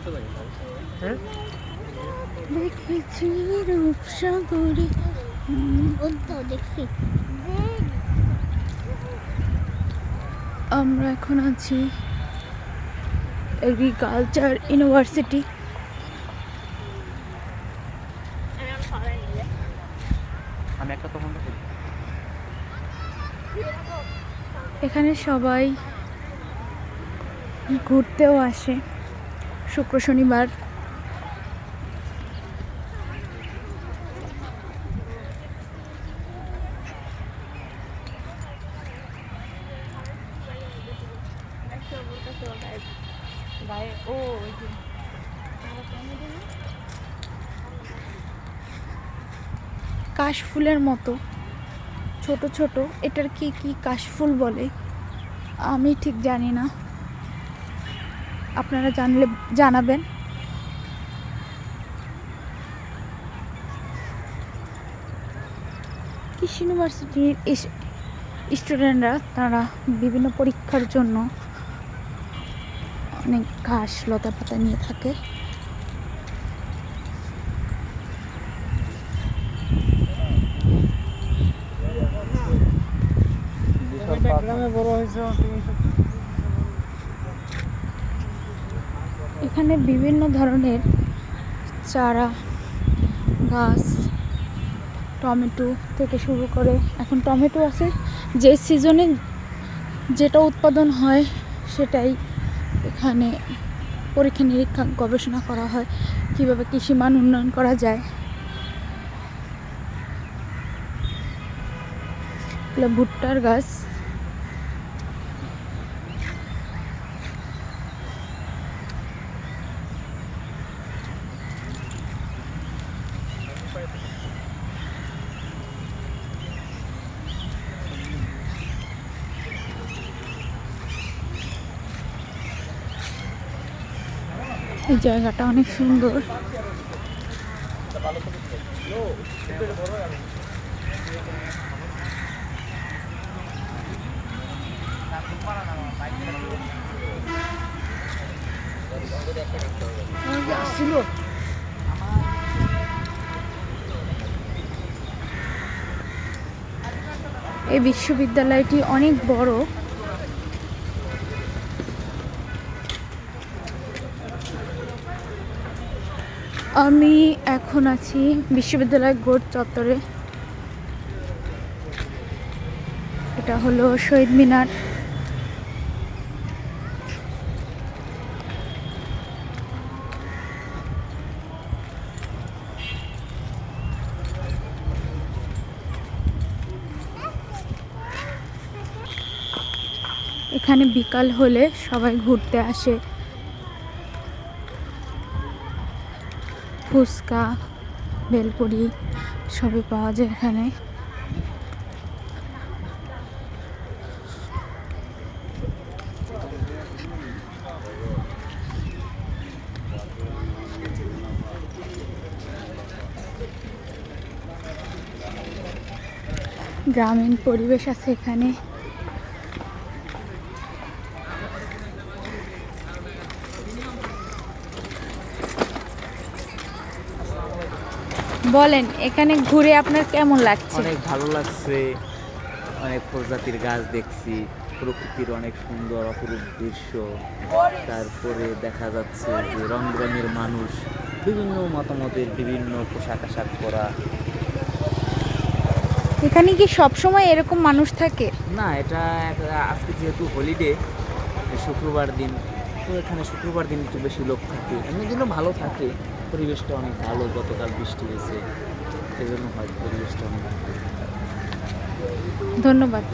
হ্যাঁ দেখেছি রূপসাগরে দেখছি। আমরা এখন আছি এগ্রিকালচার ইউনিভার্সিটি। আমি একটা তখন এখানে সবাই ঘুরতেও আসে শুক্র শনিবার। কাশফুলের মতো ছোট ছোট, এটার কি কি কাশফুল বলে আমি ঠিক জানি না, আপনারা জানলে জানাবেন। কৃষি ইউনিভার্সিটির স্টুডেন্টরা তারা বিভিন্ন পরীক্ষার জন্য অনেক ঘাস লতা পাতা নিয়ে থাকে। এখানে বিভিন্ন ধরনের চারা গাছ, টমেটো থেকে শুরু করে, এখন টমেটো আছে, যে সিজনে যেটা উৎপাদন হয় সেটাই এখানে পরীক্ষা নিরীক্ষা গবেষণা করা হয়, কীভাবে কৃষিমান উন্নয়ন করা যায়। এগুলো ভুট্টার গাছ। এই জায়গাটা অনেক সুন্দর। এই বিশ্ববিদ্যালয়টি অনেক বড়। আমি এখন আছি বিশ্ববিদ্যালয় গোট চত্বরে। এটা হলো শহীদ মিনার। এখানে বিকাল হলে সবাই ঘুরতে আসে। ফুচকা, বেলপুরি সবই পাওয়া যায় এখানে। গ্রামীণ পরিবেশ আছে এখানে। বলেন, এখানে ঘুরে আপনার কেমন লাগছে? অনেক ভালো লাগছে, অনেক প্রজাতির গাছ দেখছি, প্রকৃতির অনেক সুন্দর অপরূপ দৃশ্য। তারপরে দেখা যাচ্ছে যে রং বেরঙের মানুষ, বিভিন্ন মতামতের, বিভিন্ন পোশাক আশাক পরা। এখানে কি সব সময় এরকম মানুষ থাকে? না, এটা আজকে যেহেতু হলিডে, শুক্রবার দিন, তো এখানে শুক্রবার দিন একটু বেশি লোক থাকে, এমনি দিনও ভালো থাকে। পরিবেশটা অনেক ভালো, গতকাল বৃষ্টি হয়েছে, সেজন্য হয়তো পরিবেশটা অনেক ভালো। ধন্যবাদ।